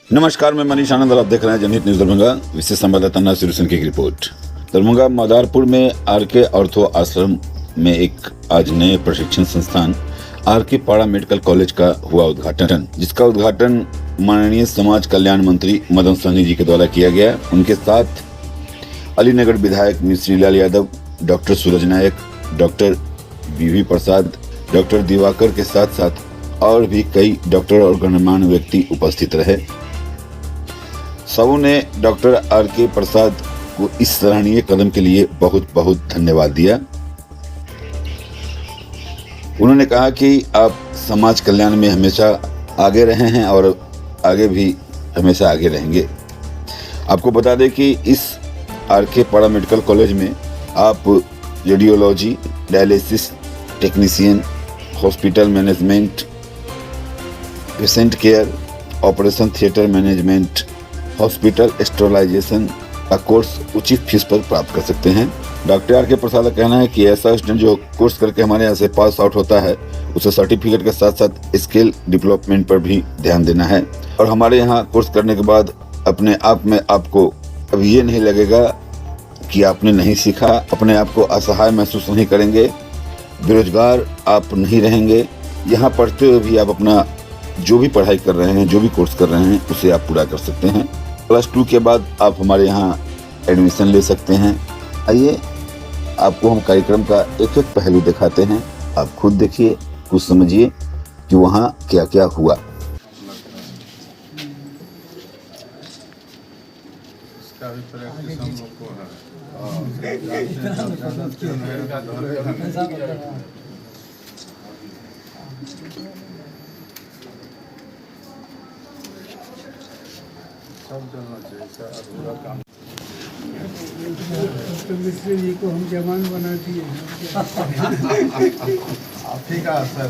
नमस्कार, मैं मनीष आनंद और आप देख रहे हैं जनहित न्यूज दरभंगा। विशेष संवाददाता नासिर हुसैन की रिपोर्ट। दरभंगा मदारपुर में आरके ऑर्थो आश्रम में एक आज नए प्रशिक्षण संस्थान आरके पाड़ा मेडिकल कॉलेज का हुआ उद्घाटन, जिसका उद्घाटन माननीय समाज कल्याण मंत्री मदन सहनी जी के द्वारा किया गया। उनके साथ अलीनगर विधायक मिश्री लाल यादव, डॉक्टर सूरज नायक, डॉक्टर बीवी प्रसाद, डॉक्टर दिवाकर के साथ साथ और भी कई डॉक्टर और गणमान्य व्यक्ति उपस्थित रहे। सबों ने डॉक्टर आरके प्रसाद को इस सराहनीय कदम के लिए बहुत बहुत धन्यवाद दिया। उन्होंने कहा कि आप समाज कल्याण में हमेशा आगे रहे हैं और आगे भी हमेशा आगे रहेंगे। आपको बता दें कि इस आरके पाड़ा मेडिकल कॉलेज में आप radiology, dialysis technician, hospital management, patient care, operation theatre management, hospital sterilization का कोर्स उचित फीस पर प्राप्त कर सकते हैं। डॉक्टर आरके प्रसाद का कहना है कि ऐसा स्टूडेंट जो कोर्स करके हमारे यहाँ से पास आउट होता है, उसे सर्टिफिकेट के साथ साथ स्किल डेवलपमेंट पर भी ध्यान देना है। और हमारे यहाँ कोर्स करने के बाद अपने आप में आपको अब ये नहीं लगेगा कि आपने नहीं सीखा, अपने आप को असहाय महसूस नहीं करेंगे, बेरोजगार आप नहीं रहेंगे। यहाँ पढ़ते हुए भी आप अपना जो भी पढ़ाई कर रहे हैं, जो भी कोर्स कर रहे हैं, उसे आप पूरा कर सकते हैं। +2 के बाद आप हमारे यहाँ एडमिशन ले सकते हैं। आइए आपको हम कार्यक्रम का एक एक पहलू दिखाते हैं, आप खुद देखिए, कुछ समझिए कि वहाँ क्या क्या हुआ। तो मिश्री जी को हम जवान बना दिए आप ही का असर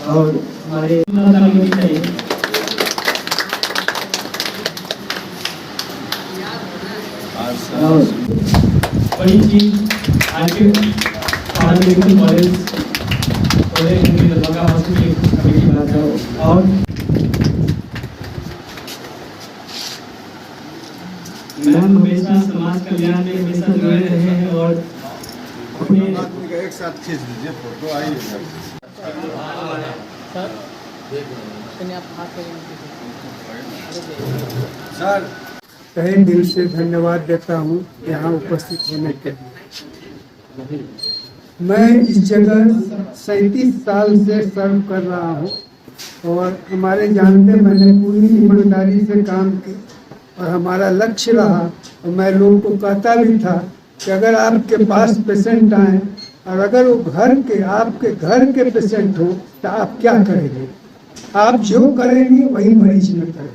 और हमारे बड़ी चीज आरके पाड़ा medical college Darbhanga hospital committee बात है। और मैम हमेशा समाज कल्याण में हमेशा जुड़े रहे हैं और अपने एक साथ खींच दीजिए फोटो। आइए सर, तहे दिल से धन्यवाद देता हूँ यहाँ उपस्थित होने के लिए। मैं इस जगह 37 साल से सर्व कर रहा हूँ और हमारे जानते मैंने पूरी ईमानदारी से काम की और हमारा लक्ष्य रहा। और मैं लोगों को कहता भी था कि अगर आपके पास पेशेंट आए और अगर वो आपके घर के पेशेंट हो तो आप क्या करेंगे? आप जो करेंगे वही मरीज न करें।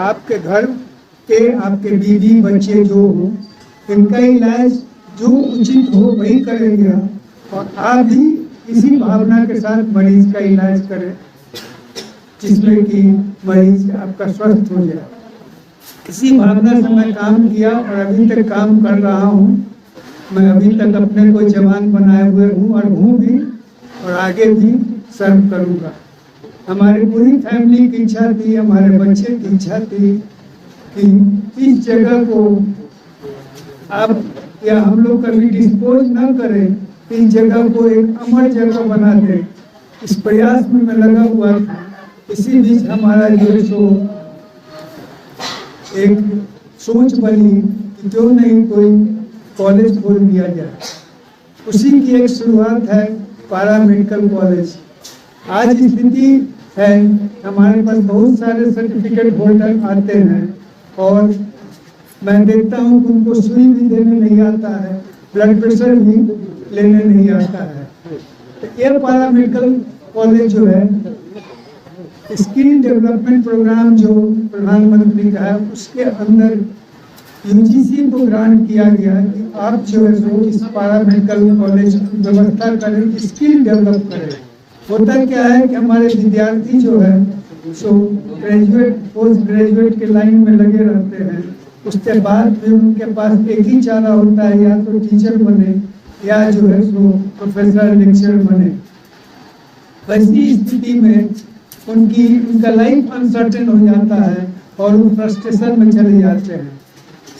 आपके घर के आपके बीवी बच्चे जो हो, इनका इलाज जो उचित हो वही करेंगे और आप भी इसी भावना के साथ मरीज का इलाज करें जिसमें कि मरीज आपका स्वस्थ हो जाए। इसी भावना से मैं काम किया और अभी तक काम कर रहा हूँ। मैं अभी तक अपने को जवान बनाए हुए हूँ और हूँ भी और आगे भी सर्व करूँगा। हमारी पूरी फैमिली की इच्छा थी, हमारे बच्चे की इच्छा थी कि इस जगह को आप या हम लोग कभी डिस्पोज न करें, इस जगह को एक अमर जगह बना दें। इस प्रयास में मैं लगा हुआ था। इसी बीच हमारा जो है सो एक सोच बनी कि क्यों नहीं कोई कॉलेज खोल दिया जाए। उसी की एक शुरुआत है पाड़ा मेडिकल कॉलेज। आज स्थिति है हमारे पास बहुत सारे सर्टिफिकेट होल्डर आते हैं और मैं देखता हूँ कि उनको सुई भी देने नहीं आता है, ब्लड प्रेशर भी लेने नहीं आता है। तो ये पाड़ा मेडिकल कॉलेज जो है स्किल डेवलपमेंट प्रोग्राम जो प्रधानमंत्री का है, उसके अंदर यूजीसी को ग्रांट किया गया है कि आप जो है सो इस पाड़ा मेडिकल कॉलेज की व्यवस्था करें, स्किल डेवलप करें। होता क्या है कि हमारे विद्यार्थी जो है जो ग्रेजुएट पोस्ट ग्रेजुएट के लाइन में लगे रहते हैं, उसके बाद भी उनके पास एक ही चारा होता है, या तो टीचर बने या जो है सो प्रोफेसर लेक्चर बने। वैसी स्थिति में उनका लाइफ अनसर्टेन हो जाता है और वो फ्रस्ट्रेशन में चले जाते हैं।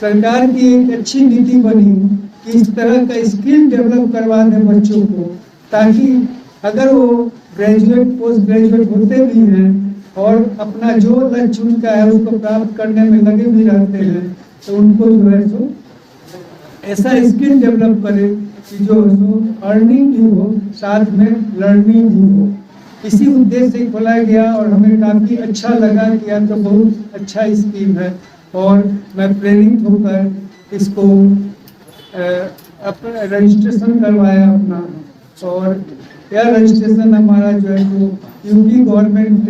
सरकार की एक अच्छी नीति बनी कि इस तरह का स्किल डेवलप करवा दें बच्चों को, ताकि अगर वो ग्रेजुएट पोस्ट ग्रेजुएट होते भी हैं और अपना जो लक्ष्य उनका है उसको प्राप्त करने में लगे भी रहते हैं, तो उनको जो है सो ऐसा स्किल डेवलप करे कि जो सो अर्निंग भी हो, साथ में लर्निंग भी हो। इसी उद्देश्य से खोला गया और हमें काफ़ी अच्छा लगा कि यह तो बहुत अच्छा स्कीम है, और मैं प्रेरित होकर इसको अपना रजिस्ट्रेशन करवाया अपना। और यह रजिस्ट्रेशन हमारा जो है वो यूपी गवर्नमेंट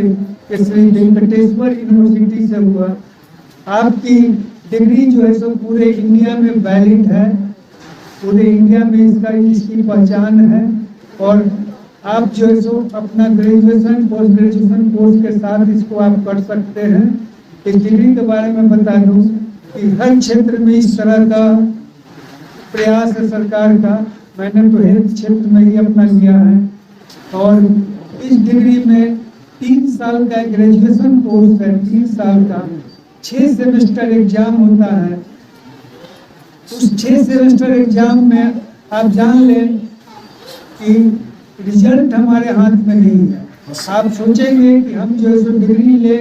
के श्री वेंकटेश्वर यूनिवर्सिटी से हुआ। आपकी डिग्री जो है सो पूरे इंडिया में वैलिड है, पूरे इंडिया में इसकी पहचान है, और आप जो है सो अपना ग्रेजुएशन पोस्ट ग्रेजुएशन कोर्स के साथ इसको आप कर सकते हैं। इस डिग्री के बारे में बता दूं कि हर क्षेत्र में इस तरह का प्रयास है सरकार का। मैंने तो हेल्थ क्षेत्र में ही अपना लिया है, और इस डिग्री में 3 साल का ग्रेजुएशन कोर्स है, 3 साल का 6 सेमेस्टर एग्जाम होता है। उस 6 सेमेस्टर एग्जाम में आप जान लें कि रिजल्ट हमारे हाथ में नहीं है। आप सोचेंगे कि हम जो है सो डिग्री ले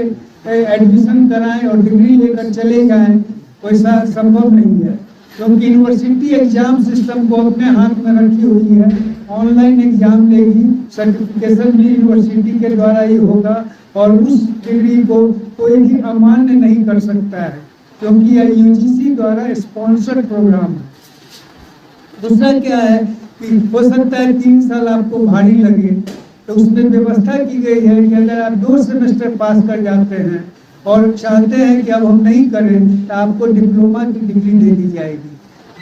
एडमिशन कराएं और डिग्री लेकर चले जाएं, वैसा संभव नहीं है, क्योंकि यूनिवर्सिटी एग्जाम सिस्टम को अपने हाथ में रखी हुई है। ऑनलाइन एग्जाम लेगी, सर्टिफिकेशन भी यूनिवर्सिटी के द्वारा ही होगा, और उस डिग्री को कोई भी अमान्य नहीं कर सकता है, क्योंकि यह यूजीसी द्वारा स्पॉन्सर्ड प्रोग्राम है। दूसरा क्या है कि हो सकता है 3 साल आपको भारी लगे, तो उसमें व्यवस्था की गई है कि अगर आप 2 सेमेस्टर पास कर जाते हैं और चाहते हैं कि अब हम नहीं करें, तो आपको डिप्लोमा की डिग्री दे दी जाएगी।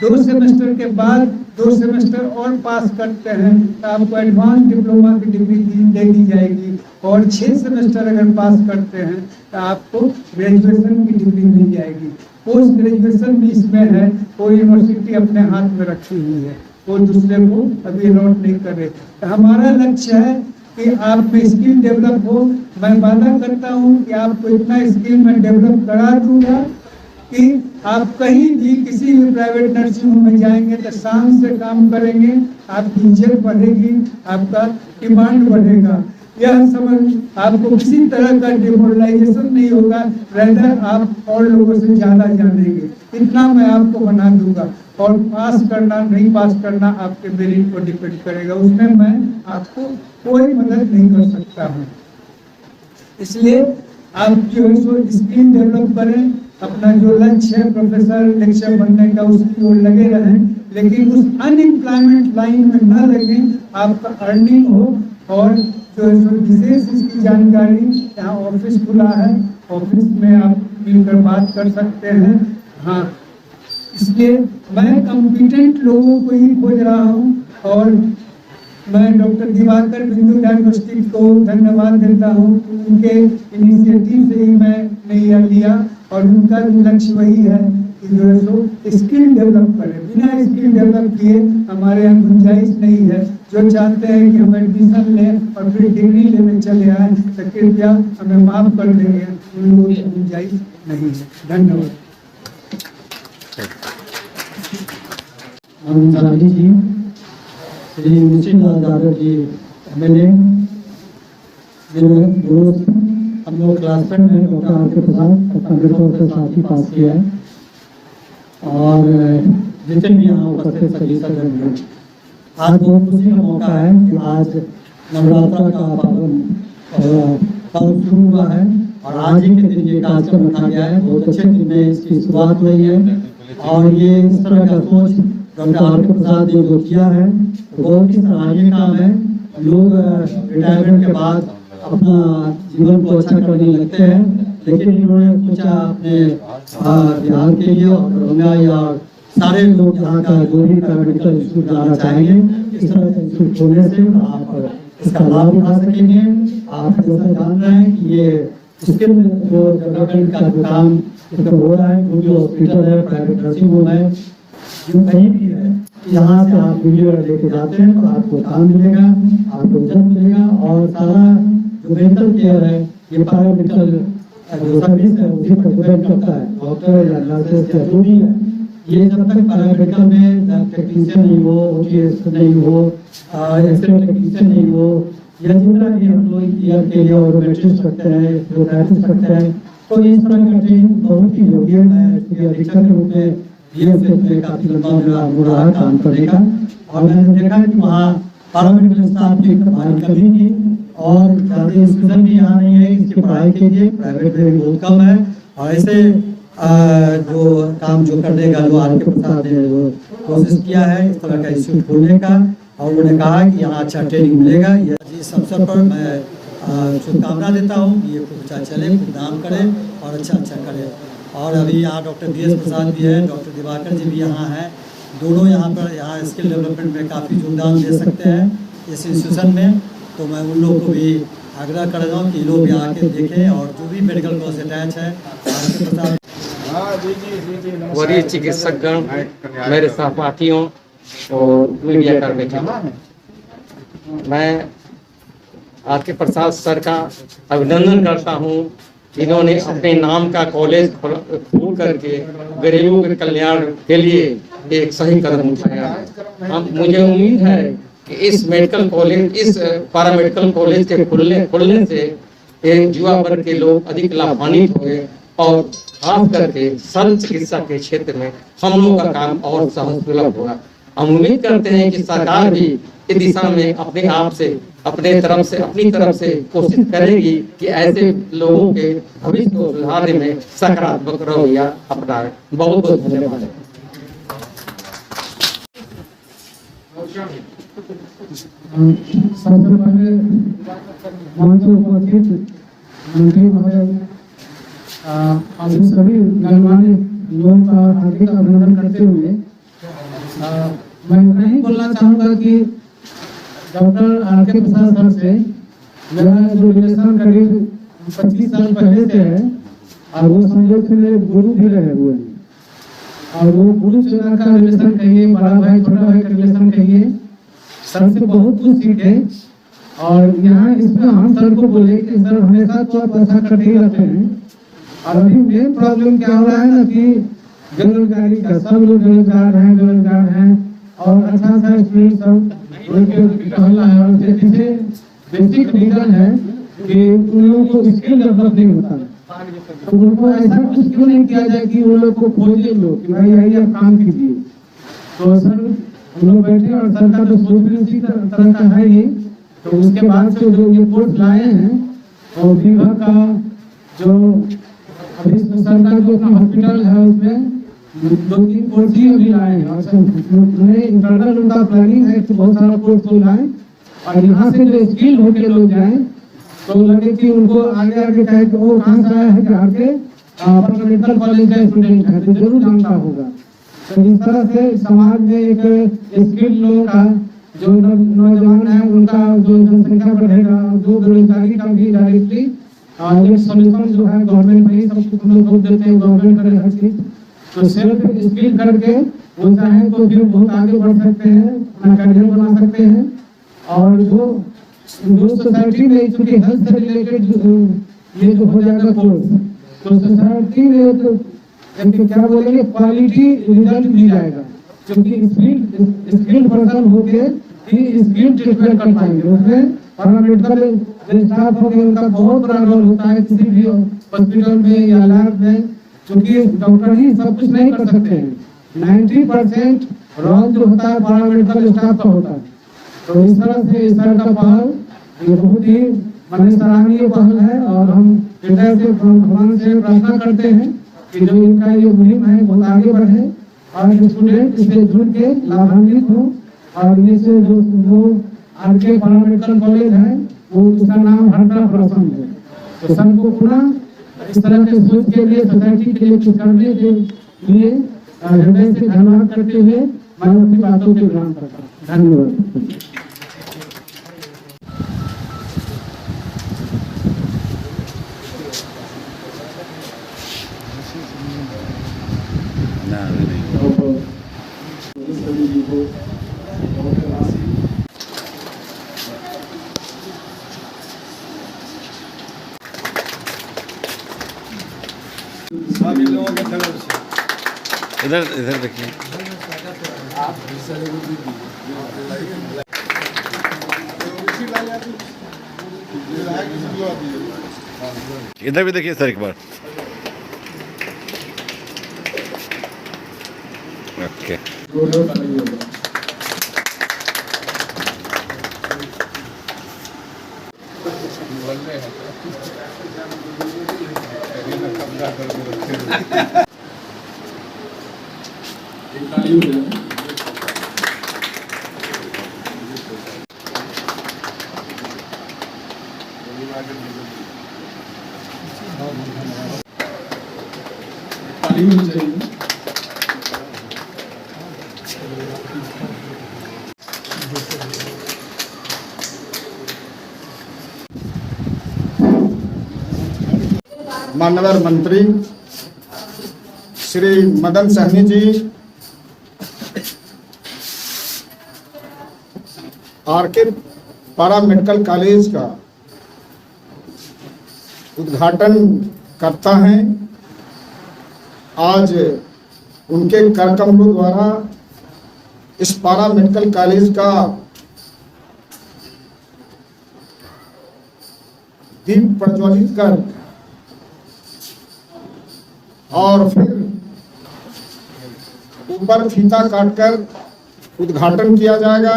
2 सेमेस्टर के बाद 2 सेमेस्टर और पास करते हैं तो आपको एडवांस डिप्लोमा की डिग्री दे दी जाएगी, और 6 सेमेस्टर अगर पास करते हैं तो आपको ग्रेजुएशन की डिग्री मिल जाएगी। पोस्ट ग्रेजुएशन भी इसमें है, वो यूनिवर्सिटी अपने हाथ में रखी हुई है, वो दूसरे को अभी अलॉट नहीं कर रहे। तो हमारा लक्ष्य है कि आप में स्किल डेवलप हो। मैं वादा करता हूँ कि आपको इतना स्किल मैं डेवलप करा दूंगा कि आप कहीं भी किसी भी प्राइवेट नर्सिंग होम में जाएंगे तो शान से काम करेंगे, आपकी इज्जत बढ़ेगी, आपका डिमांड बढ़ेगा। यह समझ आपको किसी तरह का डिमोरलाइजेशन नहीं होगा, रेदर आप और लोगों से ज़्यादा जानेंगे, इतना मैं आपको बना दूंगा। और पास करना नहीं पास करना आपके मेरिट पर डिपेंड करेगा, उसमें मैं आपको कोई मदद नहीं कर सकता हूँ। इसलिए आप जो है सो स्किल डेवलप करें, अपना जो लक्ष्य है प्रोफेसर लेक्चर बनने का उसकी ओर लगे रहें, लेकिन उस अनएम्प्लॉयमेंट लाइन में न लगे, आपका अर्निंग हो। और जो है सो विशेष इसकी जानकारी यहाँ ऑफिस खुला है, ऑफिस में आप मिलकर बात कर सकते हैं। हाँ, इसलिए मैं कॉम्पिटेंट लोगों को ही खोज रहा हूँ, और मैं डॉक्टर दिवाकर बिंदु डायग्नोस्टिक को धन्यवाद देता हूँ। उनके इनिशिएटिव से ही मैंने यह लिया, और उनका लक्ष्य वही है कि जो है सो स्किल डेवलप करें। बिना स्किल डेवलप किए हमारे यहाँ गुंजाइश नहीं है। जो चाहते हैं कि हम एडमिशन लें और फिर डिग्री लेने चले आए, तो कृपया हमें माफ कर देंगे, उन लोगों की गुंजाइश नहीं है। धन्यवाद। अंसारी जी, श्री निश्चित यादव जी एमएलए, दोस्त हम लोग क्लासमेट हैं, डॉक्टर आर.के. प्रसाद कंप्यूटर से साथ ही पास किया है, और जितने भी यहाँ उपस्थित सभी सदस्य, आज बहुत खुशी का मौका है कि आज नवरात्रा का पर्व शुरू हुआ है, और आज ही के दिन ये कार्यक्रम रखा गया है। बहुत अच्छे दिन में इसकी शुरुआत हुई है, और ये इस तरह का सोच डॉक्टर आर.के. प्रसाद ने जो किया है तो बहुत ही सराहनीय काम है। लोग रिटायरमेंट के बाद अपना जीवन को अच्छा करने लगते हैं, लेकिन इन्होंने सोचा अपने बिहार के लिए और दरभंगा या सारे लोग यहाँ का जो भी मेडिकल इंस्टीट्यूट जाना चाहेंगे, इस तरह का इंस्टीट्यूट खोलने से आप इसका लाभ उठा सकेंगे। आप जैसा जान रहे हैं कि ये स्किल जो डेवलपमेंट का जो काम इसमें हो रहा है, वो जो हॉस्पिटल है, प्राइवेट नर्सिंग होम है, जो कहीं भी है, यहाँ से आप वीडियो लेके जाते हैं तो आपको काम मिलेगा, आपको रिजल्ट मिलेगा। और सारा जो मेडिकल केयर है, ये पैरामेडिकल जो सर्विस है उसी पर डिपेंड करता है। डॉक्टर या नर्सेस या जो भी है, ये जब तक पैरामेडिकल में टेक्नीशियन नहीं हो, ओटीएस नहीं हो, एक्सरे टेक्नीशियन नहीं हो, या जितना भी हम लोग ईयर के लिए ऑटोमेट्रिस्ट करते हैं, फिजियोथेरेपिस्ट करते हैं, तो इस तरह का ट्रेनिंग बहुत ही जरूरी है। मैं एक्चुअली अधीक्षक के रूप में बीएसएफ में काफी लंबा मेरा अनुभव रहा काम करने का, और मैंने देखा कि वहाँ पैरामेडिकल स्टाफ की भारी कमी थी और ज़्यादा इंस्टीट्यूशन भी यहाँ नहीं है इसकी पढ़ाई के लिए, प्राइवेट में बहुत कम है। और ऐसे जो काम जो करने का जो आर के प्रसाद ने वो कोशिश किया है इस तरह का इंस्टीट्यूट खोलने का, और उन्होंने कहा कि यहाँ अच्छा ट्रेनिंग मिलेगा। इस अवसर पर मैं शुभकामना देता हूँ कि ये खूब अच्छा चले, खूब नाम करे और अच्छा करे। और अभी यहाँ डॉक्टर बीएस प्रसाद भी है, डॉक्टर दिवाकर जी भी यहाँ हैं, दोनों यहाँ पर यहाँ स्किल डेवलपमेंट में काफ़ी योगदान दे सकते हैं इस इंस्टीट्यूशन में। तो मैं उन लोगों को भी आग्रह कर रहा हूँ कि लोग भी आके देखें, और जो भी मेडिकल कोर्स अटैच है आर के प्रसाद वरिष्ठ चिकित्सकगण, मेरे सहपाठियों और मीडिया कर्मी, मैं आर के प्रसाद सर का अभिनंदन करता हूँ। इन्होंने अपने नाम का कॉलेज खोल करके गरीबों के कल्याण के लिए एक सही कदम उठाया। मुझे उम्मीद है कि इस मेडिकल कॉलेज, इस पैरामेडिकल कॉलेज के खुलने से एक युवा वर्ग के लोग अधिक लाभान्वित हुए, और खास करके सर्व चिकित्सा के क्षेत्र में हम लोगों का काम और सहज सुलभ होगा। हम उम्मीद करते हैं कि सरकार भी इस दिशा में अपने आप से, अपनी तरफ से कोशिश करेगी कि ऐसे लोगों के भविष्य को सुधारने में सकारात्मक रवैया अपनाए। बहुत बहुत धन्यवाद। सबसे पहले मंच पर उपस्थित मंत्री महोदय, आप सभी गणमान्य लोगों का हार्दिक अभिनंदन करते हुए मैं नहीं बोलना चाहूँगा कि डॉक्टर आर के प्रसाद सर से मेरा जो रिलेशन करीब 25 साल पहले से है, और वो संजोग से मेरे गुरु भी रहे हुए हैं, और वो गुरु से का रिलेशन कहिए, बड़ा भाई छोटा भाई का रिलेशन कहिए, सर से बहुत कुछ सीखे। और यहाँ इसमें हम सर को बोले कि सर हमेशा तो आप ऐसा करते ही रहते हैं, और अभी मेन प्रॉब्लम क्या हो रहा है ना कि बेरोजगारी का, सब लोग बेरोजगार हैं और अच्छा सा स्टूडेंट सब कहला है, और पीछे बेसिक रीजन है कि उन लोगों को स्किल डेवलप नहीं होता है। तो उनको ऐसा कुछ क्यों नहीं किया जाए कि उन लोग को खोजे लोग कि भाई आइए आप काम कीजिए। तो सर हम लोग बैठे, और सर का तो सोच भी उसी तरह का है ही। तो उसके बाद से जो ये कोर्स लाए हैं, और विभाग का जो अभी सर का जो हॉस्पिटल है उसमें 2-3 कोर्स ही अभी लाए हैं, और इंटरनल उनका प्लानिंग है कि बहुत सारा कोर्स तो लाए, और यहाँ से जो स्किल होके लोग जाए तो लगे कि उनको आगे कहे कि वो कहाँ से आया है, कि आगे मेडिकल कॉलेज का स्टूडेंट है, तो जरूर जानता होगा। तो इस तरह से समाज में एक स्किल लोगों का जो नौजवान है उनका जो जनसंख्या बढ़ेगा, जो बेरोजगारी का भी डायरेक्टली ये सोल्यूशन जो है गवर्नमेंट में सब कुछ लोग खुद देते हैं, गवर्नमेंट करे हर चीज। तो सेल्फ स्किल करके वो चाहे तो फिर बहुत आगे बढ़ सकते हैं, अपना करियर बना सकते हैं। और जो सोसाइटी में चूंकि हेल्थ से रिलेटेड ये जो हो जाएगा कोर्स, तो सोसाइटी में तो क्या बोलेंगे क्वालिटी रिजल्ट मिल जाएगा, क्योंकि स्किल्ड पर्सन होके ही स्किल्ड ट्रीटमेंट कर पाएंगे। उसमें पैरामेडिकल स्टाफ होंगे, उनका बहुत बड़ा रोल होता है किसी भी हॉस्पिटल में या लैब में, क्योंकि डॉक्टर ही सब कुछ नहीं कर सकते हैं। 90% रोल जो होता है पैरामेडिकल स्टाफ का होता है। तो इस तरह से इस तरह का पहल ये बहुत ही सराहनीय पहल है, और हम हृदय से भगवान से प्रार्थना करते हैं कि जो इनका ये मुहिम है बहुत आगे बढ़े, और स्टूडेंट इससे जुड़ के लाभान्वित हो, और इससे जो आर के पैरामेडिकल कॉलेज है वो उसका नाम हर तरफ रोशन है। तो सबको पुनः इस तरह के सोच के लिए, सोसाइटी के लिए कुछ करने के लिए हृदय से धन्यवाद करते हुए मैं अपनी बातों के ग्रहण करता हूँ। धन्यवाद। को सभी लोगों के तरफ से इधर इधर देखिए। इधर भी देखिए सर एक बार। ओके। माननीय मंत्री श्री मदन सहनी जी, आरके पारा मेडिकल कॉलेज का उद्घाटन करता है। आज उनके कार्यक्रमों द्वारा इस पारा मेडिकल कॉलेज का दीप प्रज्वलित कर और फिर ऊपर फीता काटकर उद्घाटन किया जाएगा।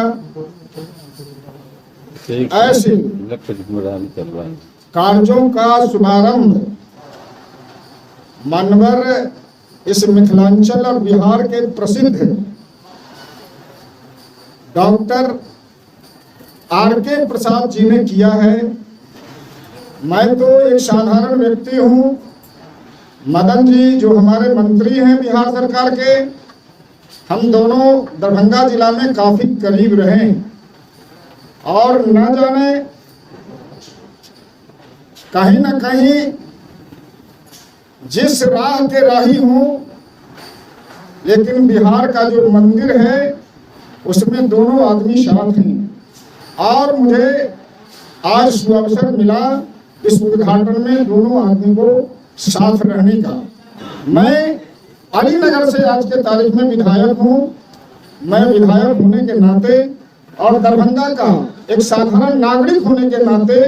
ऐसे कार्यों का शुभारंभ मानवर इस मिथिलांचल और बिहार के प्रसिद्ध डॉक्टर आर.के. प्रसाद जी ने किया है। मैं तो एक साधारण व्यक्ति हूँ। मदन जी जो हमारे मंत्री हैं बिहार सरकार के, हम दोनों दरभंगा जिला में काफी करीब रहे और न जाने कहीं न कहीं जिस राह के राही हूँ, लेकिन बिहार का जो मंदिर है उसमें दोनों आदमी साथ हैं और मुझे आज सुअवसर मिला इस उद्घाटन में दोनों आदमी को साथ रहने का। मैं अलीनगर से आज के तारीख में विधायक हूँ। मैं विधायक होने के नाते और दरभंगा का एक साधारण नागरिक होने के नाते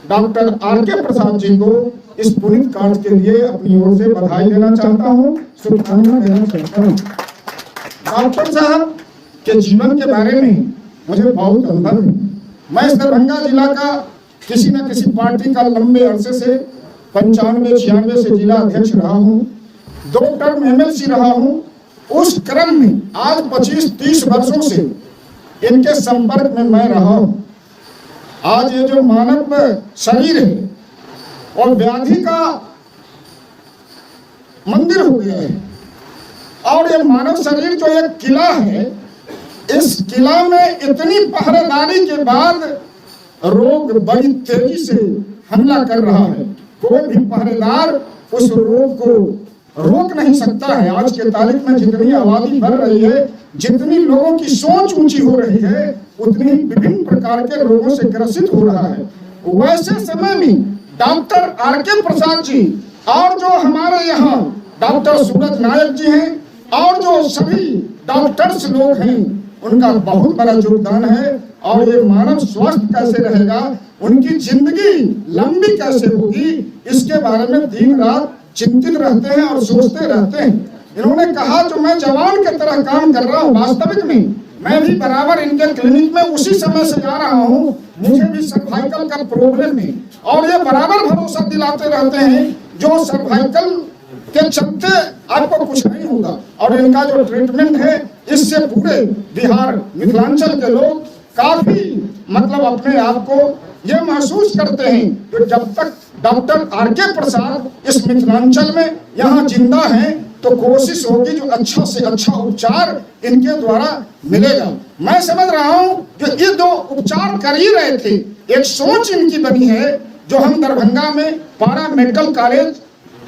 डॉक्टर आर.के. प्रसाद जी को इस पुनीत कार्य के लिए अपनी ओर से बधाई देना चाहता हूँ, शुभकामना देना चाहता हूँ। डॉक्टर साहब के जीवन के बारे में मुझे बहुत अनुभव है। मैं इस दरभंगा जिला का किसी न किसी पार्टी का लंबे अरसे से 95-96 से जिला अध्यक्ष रहा हूँ, 2 टर्म एमएलसी रहा हूँ। उस क्रम में आज 25-30 वर्षों से इनके संपर्क में मैं रहा हूँ। आज ये जो मानव शरीर है और व्याधि का मंदिर हो गया है और ये मानव शरीर जो एक किला है, इस किला में इतनी पहरेदारी के बाद रोग बड़ी तेजी से हमला कर रहा है। कोई भी पहरेदार उस रोग को रोक नहीं सकता है। आज के तारीख में जितनी आबादी बढ़ रही है, जितनी लोगों की सोच ऊंची हो रही है, उतनी विभिन्न प्रकार के रोगों से ग्रसित हो रहा है। वैसे समय में डॉक्टर आर.के. प्रसाद जी और जो हमारे यहाँ डॉक्टर सूरज नायक जी हैं और जो सभी डॉक्टर्स लोग हैं, उनका बहुत बड़ा योगदान है। और ये मानव स्वास्थ्य कैसे रहेगा, उनकी जिंदगी लंबी कैसे होगी, इसके बारे में दिन रात चिंतित रहते हैं और सोचते रहते हैं। इन्होंने कहा जो मैं जवान की तरह काम कर रहा हूँ, वास्तविक में मैं भी बराबर इनके क्लिनिक में उसी समय से जा रहा हूँ। मुझे भी सर्वाइकल का प्रॉब्लम है और ये बराबर भरोसा दिलाते रहते हैं जो सर्वाइकल के चलते आपको कुछ नहीं होगा। और इनका जो ट्रीटमेंट है, इससे पूरे बिहार मिथिलांचल के लोग काफी मतलब अपने आप को ये महसूस करते हैं कि जब तक डॉक्टर आर.के. प्रसाद इस मिथिलांचल में यहाँ जिंदा हैं तो कोशिश होगी जो अच्छा से अच्छा उपचार इनके द्वारा मिलेगा। मैं समझ रहा हूँ कि ये 2 उपचार कर ही रहे थे। एक सोच इनकी बनी है जो हम दरभंगा में पारा मेडिकल कॉलेज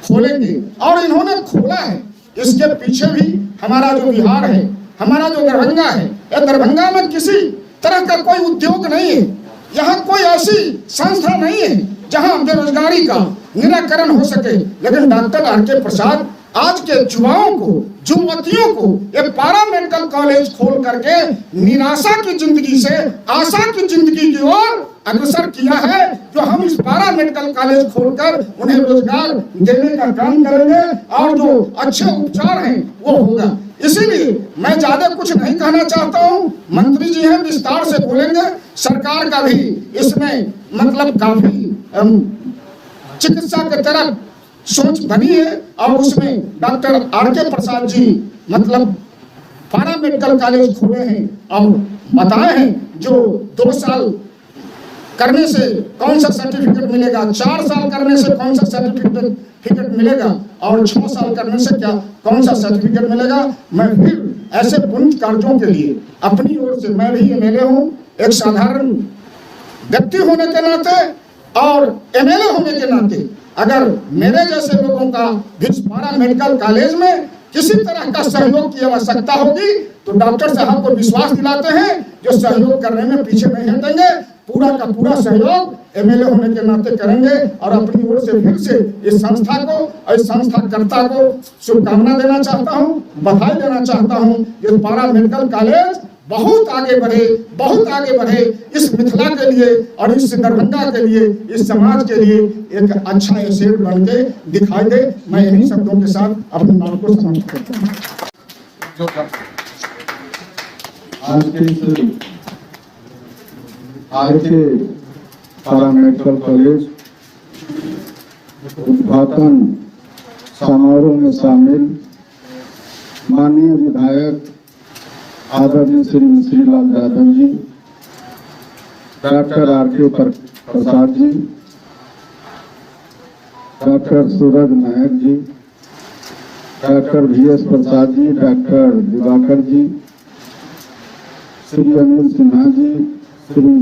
खोलेंगे और इन्होंने खोला है। इसके पीछे भी हमारा जो बिहार है हमारा जो दरभंगा है, यह दरभंगा में किसी तरह का कोई उद्योग नहीं है। यहाँ कोई ऐसी संस्था नहीं है जहाँ बेरोजगारी का निराकरण हो सके। लेकिन डॉक्टर आर.के. प्रसाद आज के युवाओं को, युवतियों को एक पारा मेडिकल कॉलेज खोल करके निराशा की जिंदगी से आशा की जिंदगी की ओर अग्रसर किया है। जो हम इस पारा मेडिकल कॉलेज खोलकर उन्हें रोजगार देने का काम करेंगे और जो अच्छे उपचार हैं वो होगा। इसीलिए मैं ज्यादा कुछ नहीं कहना चाहता हूँ। मंत्री जी हैं, विस्तार से बोलेंगे। सरकार का भी इसमें मतलब काफी चिकित्सा की तरफ सोच बनी है और उसमें डॉक्टर आर.के. प्रसाद जी मतलब पारा मेडिकल कॉलेज खोले हैं और बताए हैं जो 2 साल करने से कौन सा सर्टिफिकेट मिलेगा, 4 साल करने से कौन सा सर्टिफिकेट मिलेगा और 6 साल करने से क्या कौन सा सर्टिफिकेट मिलेगा। मैं फिर ऐसे पुण्य कार्यों के लिए अपनी ओर से, मैं भी एमएलए हूँ, एक साधारण व्यक्ति होने के नाते और एमएलए होने के नाते अगर मेरे जैसे लोगों का पारा मेडिकल कॉलेज में किसी तरह का सहयोग की आवश्यकता होगी तो डॉक्टर साहब को विश्वास दिलाते हैं जो सहयोग करने में पीछे नहीं हटेंगे। पूरा का पूरा सहयोग एमएलए होने के नाते करेंगे और अपनी ओर से फिर से इस संस्था को और इस संस्थाकर्ता को शुभकामना देना चाहता हूँ, बधाई देना चाहता हूँ। ये पारा मेडिकल कॉलेज बहुत आगे बढ़े, बहुत आगे बढ़े इस मिथिला के लिए और इस दरभंगा के लिए, इस समाज के लिए एक अच्छा एसेट बन के दिखाई दे। मैं इन्हीं शब्दों के साथ अपनी बात को समाप्त करता हूँ। आज के पारा मेडिकल कॉलेज उद्घाटन समारोह में शामिल माननीय विधायक आदरणीय Shri Shrilal Yadav ji, doctor R K. Prasad ji, doctor सूरज नायक जी, doctor V.S. Prasad ji, doctor Diwakar जी, श्री अनिल सिन्हा जी, श्री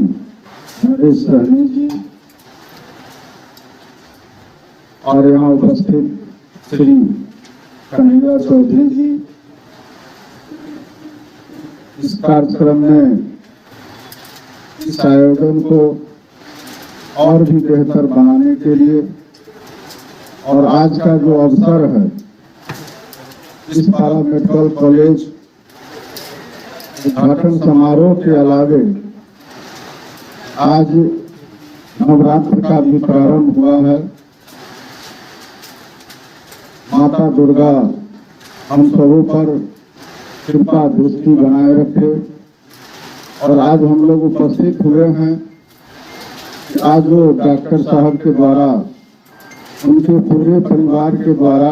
नरेश सहनी जी और यहाँ उपस्थित श्री कन्हैया चौधरी जी। इस कार्यक्रम में इस आयोजन को और भी बेहतर बनाने के लिए और आज का जो अवसर है इस पारा मेडिकल कॉलेज उद्घाटन समारोह के अलावे आज नवरात्र का भी प्रारंभ हुआ है। माता दुर्गा हम सबों पर कृपा दृष्टि बनाए रखे और आज हम लोग उपस्थित हुए हैं। आज वो डॉक्टर साहब के द्वारा, उनके पूरे परिवार के द्वारा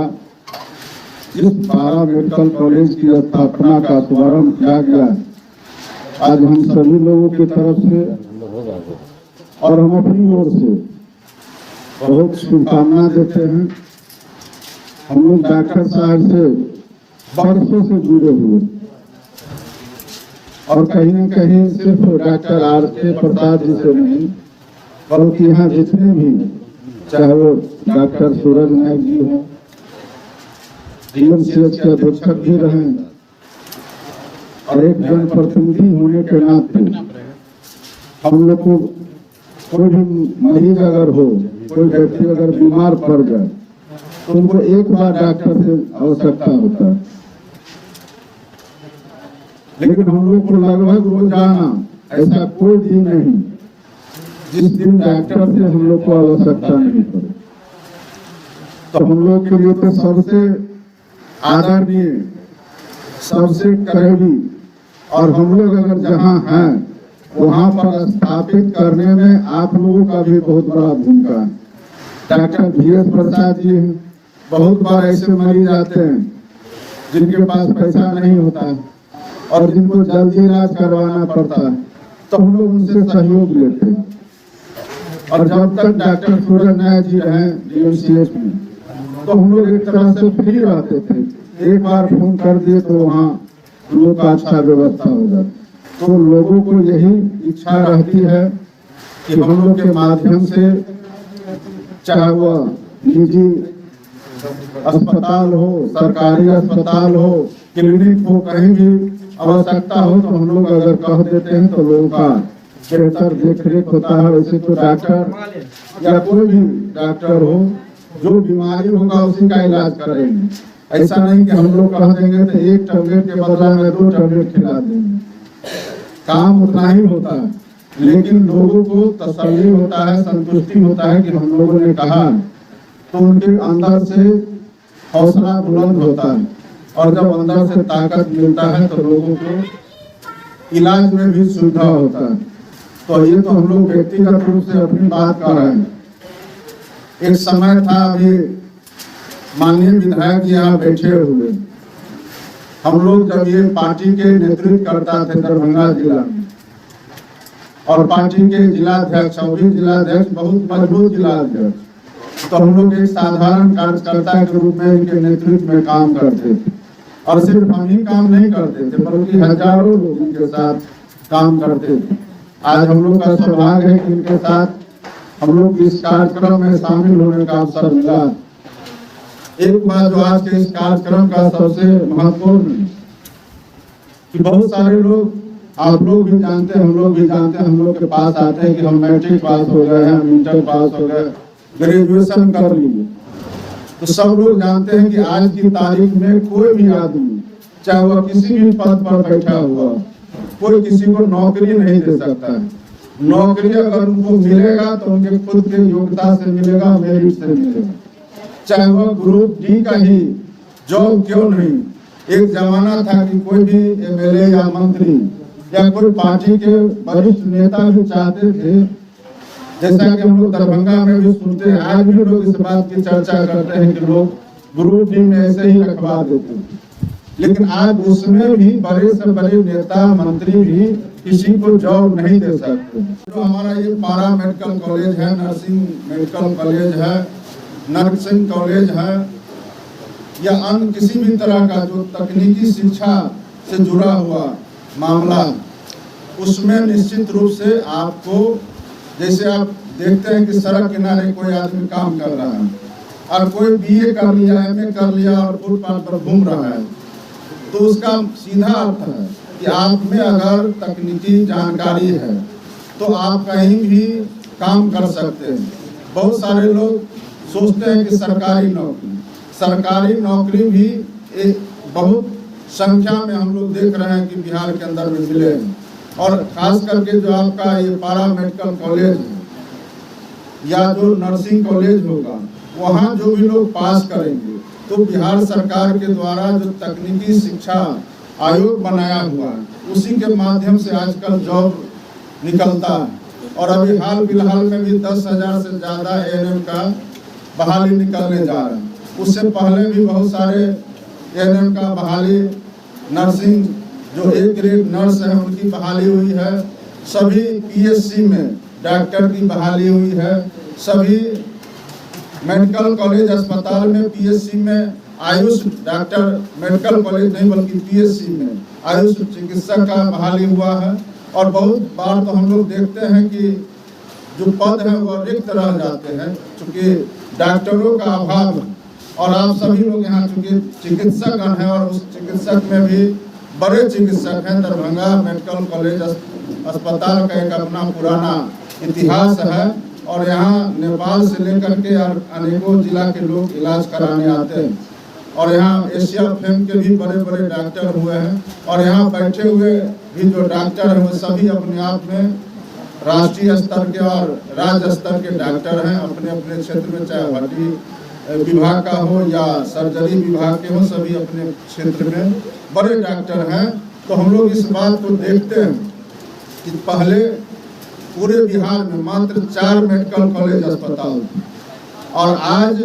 इस पारा मेडिकल कॉलेज की स्थापना का शुभारंभ किया गया। आज हम सभी लोगों की तरफ से और हम अपनी ओर से बहुत शुभकामना देते हैं। हम लोग डॉक्टर साहब से वर्षों से जुड़े हुए और कहीं न कहीं सिर्फ डॉक्टर आर.के. प्रसाद जी से नहीं बल्कि यहाँ जितने भी, चाहे वो डॉक्टर सूरज नायक जी हों, DMCH के अधीक्षक भी रहे और एक जनप्रतिनिधि होने के नाते हम लोग को कोई भी मरीज अगर हो, कोई व्यक्ति अगर बीमार पड़ जाए तो उनको एक बार डॉक्टर से आवश्यकता होता है, लेकिन हम लोग को लगभग रोजाना ऐसा कोई दिन नहीं जिस दिन डॉक्टर से हम लोग को आवश्यकता नहीं पड़े। तो हम लोग के लिए तो सबसे आदरणीय, सबसे करीबी और हम लोग अगर जहाँ हैं वहाँ पर स्थापित करने में आप लोगों का भी बहुत बड़ा भूमिका है। Doctor V.S. प्रसाद जी हैं, बहुत बार ऐसे मरीज आते हैं जिनके पास पैसा नहीं होता और जिनको जल्दी इलाज करवाना पड़ता है, तो हम लोग उनसे सहयोग लेते हैं। और जब तक डॉक्टर सूरज नायक जी रहे DMCH में तो हम लोग एक तरह से फ्री रहते थे। एक बार फोन कर दिए तो वहाँ लोगों का अच्छा व्यवस्था हो जाता। तो लोगों को यही इच्छा रहती है कि हम लोग के माध्यम से, चाहे वह निजी अस्पताल हो, सरकारी अस्पताल हो, क्लिनिक हो, कहीं भी आवश्यकता हो तो हम लोग अगर कह देते हैं तो लोगों का बेहतर देख रेख होता है। वैसे तो डॉक्टर या कोई भी डॉक्टर हो, जो बीमारी होगा उसी का इलाज करेंगे। ऐसा नहीं कि हम लोग कह देंगे तो एक टैबलेट के बदला में 2 टैबलेट खिला देंगे। काम उतना ही होता है, लेकिन लोगों को तसल्ली होता है, संतुष्टि होता है कि हम लोगों ने कहा, तो उनके अंदर से हौसला बुलंद होता है। और जब अंदर से ताकत मिलता है तो लोगों को इलाज में भी सुविधा होता है। तो ये तो हम लोग व्यक्तिगत रूप से अपनी बात कर रहे हैं। एक समय था, अभी माननीय विधायक जी यहाँ बैठे हुए, हम लोग जब ये पार्टी के नेतृत्व करता थे दरभंगा जिला में, और पार्टी के जिलाध्यक्ष और जिलाध्यक्ष बहुत मजबूत जिलाध्यक्ष, तो हम लोग एक साधारण कार्यकर्ता के रूप में इनके नेतृत्व में काम करते थे। और सिर्फ हम ही काम नहीं करते थे, बल्कि हजारों लोग इनके साथ काम करते थे। आज हम लोग का सौभाग्य है कि इनके साथ हम लोग इस कार्यक्रम में शामिल होने का अवसर मिला। एक बात जो आज के इस कार्यक्रम का सबसे महत्वपूर्ण है कि बहुत सारे लोग, आप लोग भी जानते हैं, हम लोग भी जानते हैं, हम लोग के पास आते हैं कि हम मैट्रिक पास हो गए हैं, हम इंटर पास हो गए, ग्रेजुएशन कर लिए। तो सब लोग जानते हैं कि आज की तारीख में कोई भी आदमी, चाहे वह किसी भी पद पर बैठा हुआ, कोई किसी को नौकरी नहीं दे सकता है। नौकरी अगर उनको मिलेगा तो उनके खुद के योग्यता से मिलेगा, मेरिट से मिलेगा, चाहे वह ग्रुप डी का ही जॉब क्यों नहीं। एक जमाना था कि कोई भी एमएलए या मंत्री या कोई पार्टी के वरिष्ठ नेता भी चाहते थे, जैसा कि हम लोग दरभंगा में भी सुनते हैं, आज भी लोग इस बात की चर्चा करते हैं कि लोग ग्रुप डी में ऐसे ही रखवा देते हैं। लेकिन आज उसमें भी बड़े से बड़े नेता मंत्री भी किसी को जॉब नहीं दे सकते। तो हमारा ये पारा मेडिकल कॉलेज है, नर्सिंग मेडिकल कॉलेज है, नर्सिंग कॉलेज है, या अन्य किसी भी तरह का जो तकनीकी शिक्षा से जुड़ा हुआ मामला, उसमें निश्चित रूप से आपको, जैसे आप देखते हैं कि सड़क किनारे कोई आदमी काम कर रहा है और कोई बीए कर लिया, एमए कर लिया और फुटपाथ पर घूम रहा है, तो उसका सीधा अर्थ है कि आप में अगर तकनीकी जानकारी है तो आप कहीं भी काम कर सकते हैं। बहुत सारे लोग सोचते हैं कि सरकारी नौकरी भी एक बहुत संख्या में हम लोग देख रहे हैं कि बिहार के अंदर में मिले हैं। और खास करके जो आपका ये पारा मेडिकल कॉलेज है या जो नर्सिंग कॉलेज होगा, वहाँ जो भी लोग पास करेंगे तो बिहार सरकार के द्वारा जो तकनीकी शिक्षा आयोग बनाया हुआ है, उसी के माध्यम से आजकल जॉब निकलता है। और अभी हाल फिलहाल में भी 10,000 से ज़्यादा एएनएम का बहाली निकलने जा रहा है। उससे पहले भी बहुत सारे एएनएम का बहाली, नर्सिंग जो एक ग्रेड नर्स है उनकी बहाली हुई है, सभी पीएचसी में डॉक्टर की बहाली हुई है, सभी मेडिकल कॉलेज अस्पताल में पीएचसी में आयुष डॉक्टर मेडिकल कॉलेज नहीं बल्कि पीएचसी में आयुष चिकित्सक का बहाली हुआ है। और बहुत बार तो हम लोग देखते हैं कि जो पद है वो रिक्त रह जाते हैं क्योंकि डॉक्टरों का अभाव है। और आप सभी लोग यहाँ चूंकि चिकित्सक हैं और उस चिकित्सक में भी बड़े चिकित्सक हैं, दरभंगा मेडिकल कॉलेज अस्पताल का एक अपना पुराना इतिहास है और यहाँ नेपाल से लेकर के अनेकों जिला के लोग इलाज कराने आते हैं। और यहाँ एशिया फेम के भी बड़े बड़े डॉक्टर हुए हैं और यहाँ बैठे हुए भी जो डॉक्टर हैं वो सभी अपने आप में राष्ट्रीय स्तर के और राज्य स्तर के डॉक्टर हैं। अपने अपने क्षेत्र में, चाहे हड्डी विभाग का हो या सर्जरी विभाग के हो, सभी अपने क्षेत्र में बड़े डॉक्टर हैं। तो हम लोग इस बात को देखते हैं कि पहले पूरे बिहार में मात्र 4 मेडिकल कॉलेज अस्पताल और आज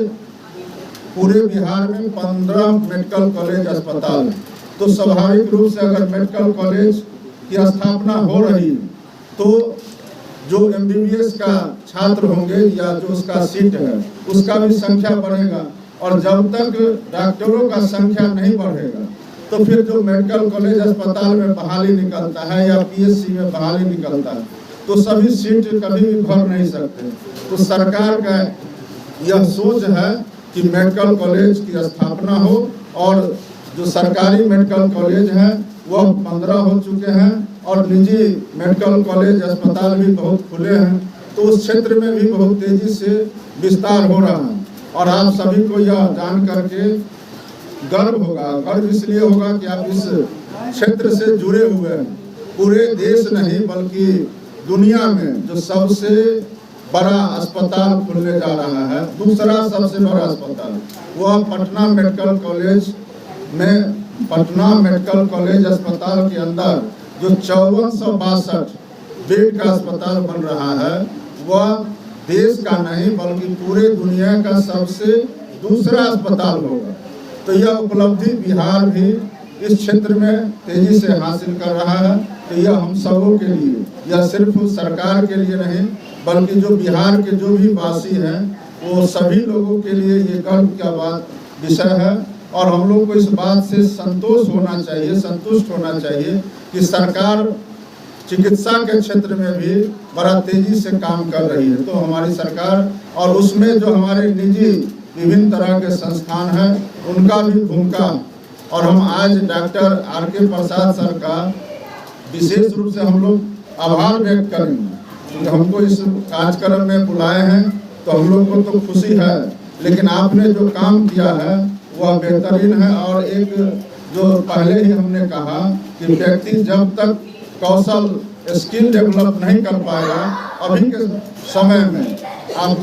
पूरे बिहार में 15 मेडिकल कॉलेज अस्पताल। तो स्वाभाविक रूप से अगर मेडिकल कॉलेज की स्थापना हो रही है तो जो एमबीबीएस का छात्र होंगे या जो उसका सीट है उसका भी संख्या बढ़ेगा। और जब तक डॉक्टरों का संख्या नहीं बढ़ेगा तो फिर जो मेडिकल कॉलेज अस्पताल में बहाली निकलता है या पीएचसी में बहाली निकलता है तो सभी सीट कभी भी भर नहीं सकते। तो सरकार का यह सोच है कि मेडिकल कॉलेज की स्थापना हो और जो सरकारी मेडिकल कॉलेज हैं वह 15 हो चुके हैं और निजी मेडिकल कॉलेज अस्पताल भी बहुत खुले हैं। तो उस क्षेत्र में भी बहुत तेजी से विस्तार हो रहा है और आप सभी को यह जान करके गर्व होगा। गर्व इसलिए होगा कि आप इस क्षेत्र से जुड़े हुए हैं। पूरे देश नहीं बल्कि दुनिया में जो सबसे बड़ा अस्पताल खुलने जा रहा है, दूसरा सबसे बड़ा अस्पताल, वह पटना मेडिकल कॉलेज में, पटना मेडिकल कॉलेज अस्पताल के अंदर जो 5462 बेड का अस्पताल बन रहा है, वह देश का नहीं बल्कि पूरे दुनिया का सबसे दूसरा अस्पताल होगा। तो यह उपलब्धि बिहार भी इस क्षेत्र में तेजी से हासिल कर रहा है। तो यह हम सबों के लिए, यह सिर्फ सरकार के लिए नहीं बल्कि जो बिहार के जो भी वासी हैं वो सभी लोगों के लिए ये गर्व का बात विषय है। और हम लोग को इस बात से संतोष होना चाहिए, संतुष्ट होना चाहिए कि सरकार चिकित्सा के क्षेत्र में भी बड़ा तेजी से काम कर रही है। तो हमारी सरकार और उसमें जो हमारे निजी विभिन्न तरह के संस्थान हैं उनका भी भूमिका, और हम आज डॉक्टर आर.के. प्रसाद सर का विशेष रूप से हम लोग आभार व्यक्त करेंगे क्योंकि हमको इस कार्यक्रम में बुलाए हैं। तो हम लोग को तो खुशी है, लेकिन आपने जो काम किया है वह बेहतरीन है। और एक जो पहले ही हमने कहा कि व्यक्ति जब तक कौशल स्किल डेवलप नहीं कर पाएगा, अभी के समय में आप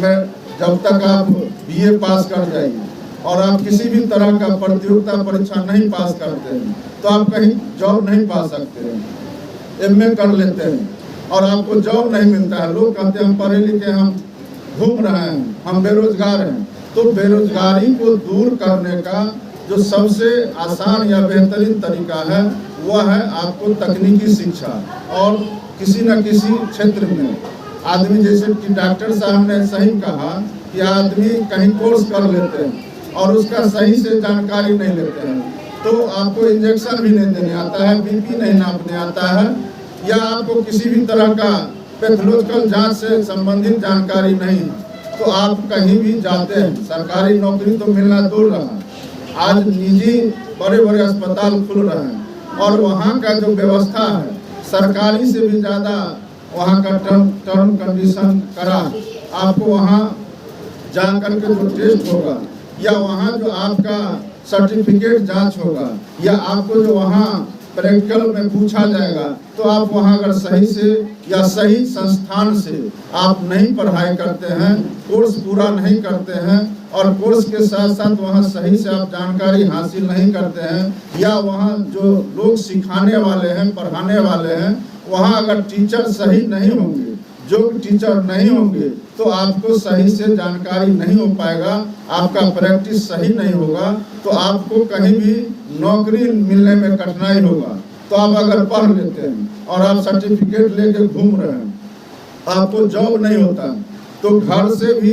जब तक आप BA पास कर जाइए और आप किसी भी तरह का प्रतियोगिता परीक्षा नहीं पास करते हैं तो आप कहीं जॉब नहीं पा सकते हैं। MA कर लेते हैं और आपको जॉब नहीं मिलता है, लोग कहते हैं हम पढ़े लिखे, हम घूम रहे हैं, हम बेरोजगार हैं। तो बेरोजगारी को दूर करने का जो सबसे आसान या बेहतरीन तरीका है वह है आपको तकनीकी शिक्षा। और किसी न किसी क्षेत्र में आदमी, जैसे कि डॉक्टर साहब ने सही कहा कि आदमी कहीं कोर्स कर लेते हैं और उसका सही से जानकारी नहीं लेते हैं, तो आपको इंजेक्शन भी नहीं देने आता है, BP नहीं नापने आता है, या आपको किसी भी तरह का पैथोलॉजिकल जांच से संबंधित जानकारी नहीं है, तो आप कहीं भी जाते हैं, सरकारी नौकरी तो मिलना दूर रहा। आज निजी बड़े बड़े अस्पताल खुल रहे हैं और वहाँ का जो व्यवस्था है सरकारी से भी ज़्यादा वहाँ का टर्म कंडीशन करा। आपको वहाँ जा करके जो टेस्ट होगा या वहाँ जो आपका सर्टिफिकेट जांच होगा या आपको जो वहाँ प्रैक्टिकल में पूछा जाएगा, तो आप वहाँ अगर सही से या सही संस्थान से आप नहीं पढ़ाई करते हैं, कोर्स पूरा नहीं करते हैं और कोर्स के साथ साथ वहाँ सही से आप जानकारी हासिल नहीं करते हैं, या वहाँ जो लोग सिखाने वाले हैं, पढ़ाने वाले हैं, वहाँ अगर टीचर सही नहीं होंगे, जो टीचर नहीं होंगे, तो आपको सही से जानकारी नहीं हो पाएगा, आपका प्रैक्टिस सही नहीं होगा, तो आपको कहीं भी नौकरी मिलने में कठिनाई होगा। तो आप अगर पढ़ लेते हैं और आप सर्टिफिकेट लेके घूम रहे हैं, आपको जॉब नहीं होता, तो घर से भी,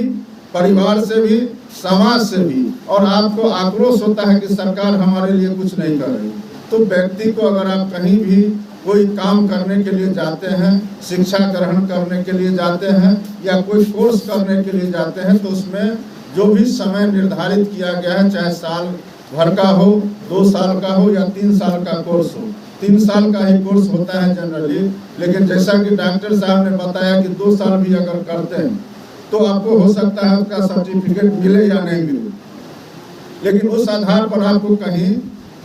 परिवार से भी, समाज से भी, और आपको आक्रोश होता है कि सरकार हमारे लिए कुछ नहीं कर रही। तो व्यक्ति को अगर आप कहीं भी कोई काम करने के लिए जाते हैं, शिक्षा ग्रहण करने के लिए जाते हैं या कोई कोर्स करने के लिए जाते हैं, तो उसमें जो भी समय निर्धारित किया गया है, चाहे साल भर का हो, 2 साल का हो या 3 साल का कोर्स हो, 3 साल का ही कोर्स होता है जनरली, लेकिन जैसा कि डॉक्टर साहब ने बताया कि 2 साल भी अगर करते हैं तो आपको हो सकता है उसका सर्टिफिकेट मिले या नहीं मिले, लेकिन उस आधार पर आपको कहीं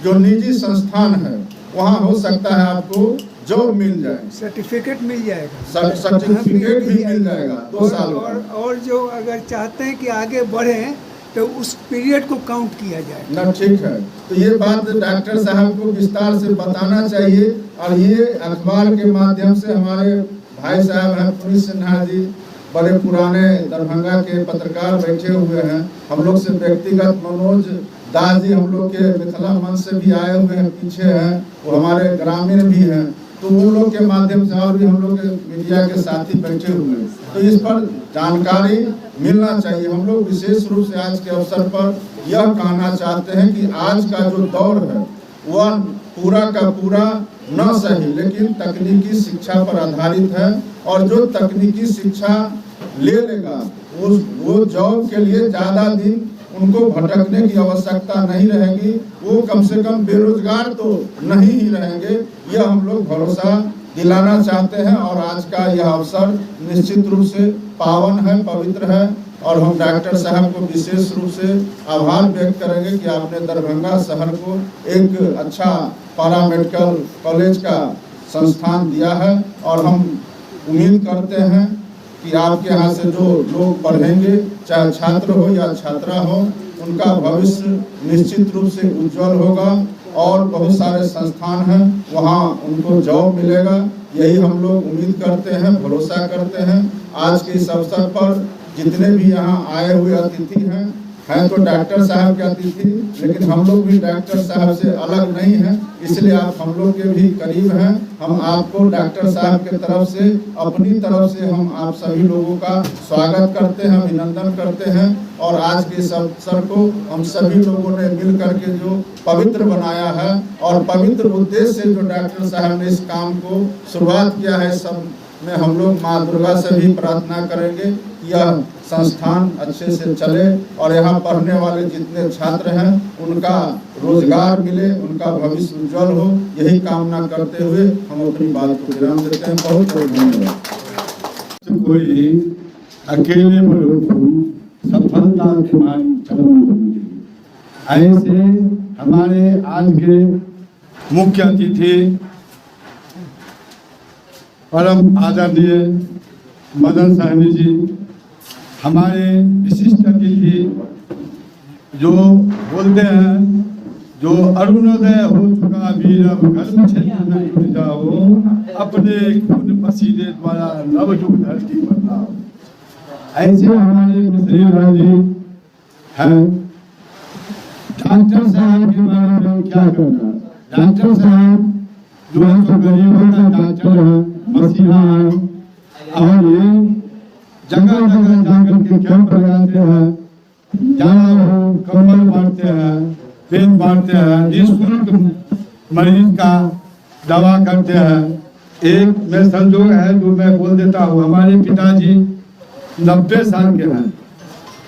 जो निजी संस्थान है वहाँ हो सकता है आपको जॉब मिल जाए, सर्टिफिकेट मिल जाएगा, सर्टिफिकेट भी मिल जाएगा 2 साल और जो अगर चाहते हैं कि आगे बढ़ें तो उस पीरियड को काउंट किया जाए ना। ठीक है, तो ये बात डॉक्टर साहब को विस्तार से बताना चाहिए। और ये अखबार के माध्यम से हमारे भाई साहब हैं पुनीत सिन्हा जी, बड़े पुराने दरभंगा के पत्रकार बैठे हुए हैं, हम लोग से व्यक्तिगत मनोज दास जी हम लोग के मिथिला मंच से भी आए हुए हैं, पीछे हैं, वो हमारे ग्रामीण भी हैं, तो वो लोग के माध्यम से और भी हम लोग के मीडिया के साथी बैठे हुए हैं, तो इस पर जानकारी मिलना चाहिए। हम लोग विशेष रूप से आज के अवसर पर यह कहना चाहते हैं कि आज का जो दौर है वह पूरा का पूरा न सही लेकिन तकनीकी शिक्षा पर आधारित है, और जो तकनीकी शिक्षा ले लेगा वो जॉब के लिए ज़्यादा दिन उनको भटकने की आवश्यकता नहीं रहेगी, वो कम से कम बेरोजगार तो नहीं ही रहेंगे, यह हम लोग भरोसा दिलाना चाहते हैं। और आज का यह अवसर निश्चित रूप से पावन है, पवित्र है और हम डॉक्टर साहब को विशेष रूप से आभार व्यक्त करेंगे कि आपने दरभंगा शहर को एक अच्छा पारा मेडिकल कॉलेज का संस्थान दिया है। और हम उम्मीद करते हैं कि आपके यहाँ से जो लोग पढ़ेंगे, चाहे छात्र हो या छात्रा हो, उनका भविष्य निश्चित रूप से उज्जवल होगा और बहुत सारे संस्थान हैं वहाँ उनको जॉब मिलेगा, यही हम लोग उम्मीद करते हैं, भरोसा करते हैं। आज के इस अवसर पर जितने भी यहाँ आए हुए अतिथि हैं तो डॉक्टर साहब के अतिथि, लेकिन हम लोग भी डॉक्टर साहब से अलग नहीं हैं, इसलिए आप हम लोग के भी करीब हैं। हम आपको डॉक्टर साहब के तरफ से, अपनी तरफ से हम आप सभी लोगों का स्वागत करते हैं, अभिनंदन करते हैं। और आज के इस अवसर को हम सभी लोगों ने मिल करके जो पवित्र बनाया है और पवित्र उद्देश्य से जो डॉक्टर साहब ने इस काम को शुरुआत किया है, सब में हम लोग माँ दुर्गा से भी प्रार्थना करेंगे यह संस्थान अच्छे से चले और यहाँ पढ़ने वाले जितने छात्र हैं उनका रोजगार मिले, उनका भविष्य उज्जवल हो, यही कामना करते हुए हम अपनी बात को विराम देते हैं। बहुत बहुत धन्यवाद। कोई अकेले सफलता के मार्ग ऐसे हमारे आज के मुख्य अतिथि परम आदरणीय मदन सहनी जी, हमारे विशिष्ट अतिथि जो बोलते हैं, जो अरुणोदय हो चुका वीर अब गर्भ क्षेत्र में जुट जाओ, अपने खून पसीने द्वारा नव युग धरती बनाओ। ऐसे हमारे मिश्री जी हैं। डॉक्टर साहब के बारे में क्या कहना, डॉक्टर साहब जो है तो गरीबों का डॉक्टर है, मसीहा है और ये जगह जगह जाकर के कैंप लगाते हैं, जाना हो कम्बल बांटते हैं, पेन बांटते हैं, निःशुल्क मरीज का दवा करते हैं। एक मैं संजोग है जो मैं बोल देता हूँ, हमारे पिताजी 90 साल के हैं,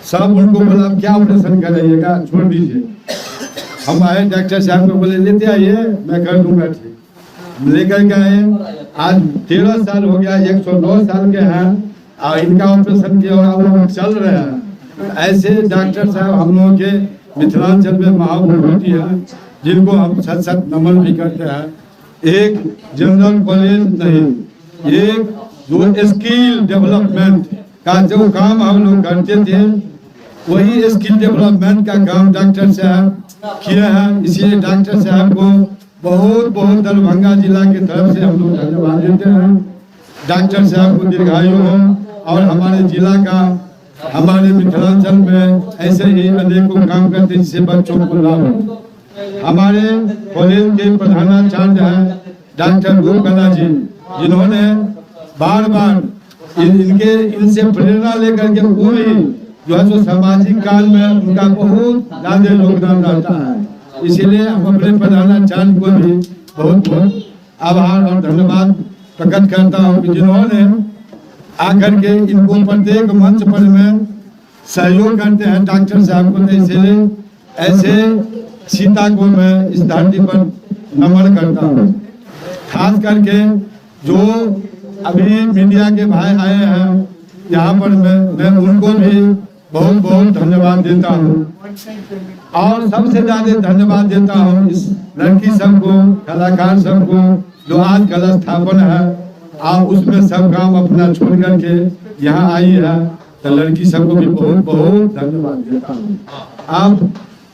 सब उनको बोला क्या ऑपरेशन कराइएगा, छोड़ दीजिए। हम आए डॉक्टर साहब को बोले लेते आइए, मैं कर दूंगा, ठीक लेकर गए। आज 13 साल हो गया, 109 साल के हैं और इनका ऑपरेशन किया और चल रहे हैं। ऐसे डॉक्टर साहब हम लोगों के मिथिलांचल में महाभूति है, जिनको हम सत नमन भी करते हैं। एक जनरल कॉलेज नहीं, एक जो स्किल डेवलपमेंट का जो काम हम लोग करते थे, वही स्किल डेवलपमेंट का काम डॉक्टर साहब किया है। इसलिए डॉक्टर साहब को बहुत बहुत दरभंगा जिला की तरफ से हम लोग धन्यवाद देते हैं। डॉक्टर साहब को दीर्घायु हो और हमारे जिला का, हमारे मिथिलांचल में ऐसे ही अनेकों काम करते जिससे बच्चों को लाभ हो। हमारे कॉलेज के प्रधानाचार्य हैं डॉक्टर गोकला जी, जिन्होंने बार बार इनसे प्रेरणा लेकर के पूरी जो है सामाजिक काल में उनका बहुत ज्यादा योगदान रहता है। इसीलिए हम अपने प्रधानाचार्य को भी बहुत बहुत आभार और धन्यवाद प्रकट करता हूँ कि जिन्होंने आकर के इनको प्रत्येक मंच पर में सहयोग करते हैं डॉक्टर साहब को। इसलिए ऐसे सीता को मैं इस धरती पर नमन करता हूँ। खास करके जो अभी मीडिया के भाई आए हैं यहाँ पर, मैं उनको भी बहुत बहुत धन्यवाद देता हूँ और सबसे ज्यादा धन्यवाद देता हूँ इस लड़की सबको, कलाकार सबको जो आज कला स्थापन है आप उसमें सब काम अपना छोड़ करके यहाँ आई है, तो लड़की सबको भी बहुत बहुत धन्यवाद देता हूँ। आप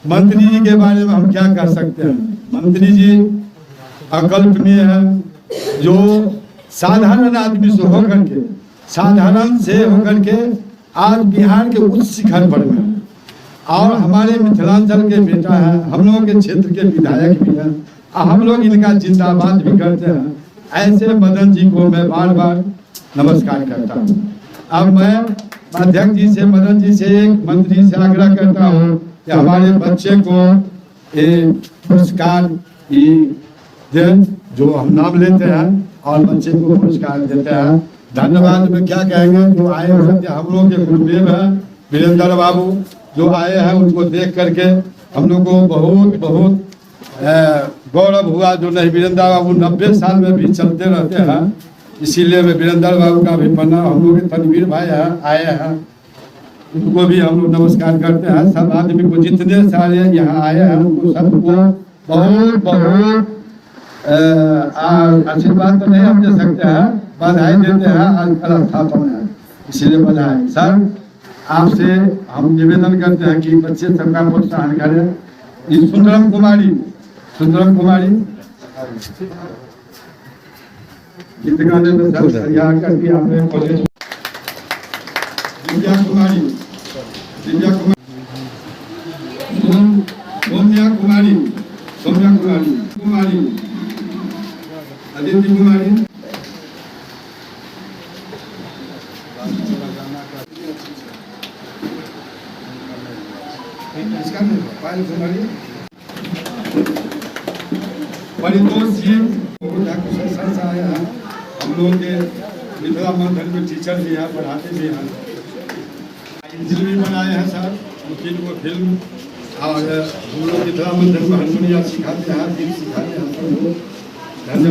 मंत्री जी के बारे में हम क्या कह सकते हैं, मंत्री जी अकल्पनीय है, जो साधारण आदमी से होकर के, साधारण से होकर के आज बिहार के उच्च शिखर पर में और हमारे मिथिलांचल के बेटा है, हम लोगों के क्षेत्र के विधायक भी हैं, हम लोग इनका जिंदाबाद भी करते हैं। ऐसे मदन जी को मैं बार बार नमस्कार करता हूँ। अब मैं अध्यक्ष जी से, मदन जी से, एक मंत्री से आग्रह करता हूँ कि हमारे बच्चे को पुरस्कार दें, जो हम नाम लेते हैं और बच्चे को पुरस्कार देते हैं। धन्यवाद में क्या कहेंगे, जो आए हैं हम लोग के गुरुदेव हैं वीरेंद्र बाबू, जो आए हैं उनको देख करके हम लोग को बहुत बहुत गौरव हुआ। जो नहीं वीरेंद्र बाबू 90 साल में भी चलते रहते हैं, इसीलिए मैं वीरेंद्र बाबू का भी प्रणाम। हम लोग तनवीर भाई आए हैं, उनको भी हम लोग नमस्कार करते हैं। सब आदमी को जितने सारे यहाँ आए हैं उनको सबको बहुत बहुत आशीर्वाद तो नहीं हम दे सकते हैं, बधाई देते हैं। आज कल स्थापना है, इसीलिए बधाई। सर आपसे हम निवेदन करते हैं कि बच्चे सबका प्रोत्साहन करें। सुंदरम कुमारी गीत गाने में सर तैयार करके आपने कॉलेज दिव्या कुमारी सौम्या कुमारी अदिति कुमारी इसका पायल कुमारी परितोष जी सर से आए हैं। हम लोग के मिथिला मंथन में टीचर भी हैं, पढ़ाते भी हैं। फिल्म भी बनाए हैं सर, फिल्म और हम लोग मिथिला मंथन में हारमोनियम सिखाते हैं, गीत सिखाते हैं। धन्यवाद।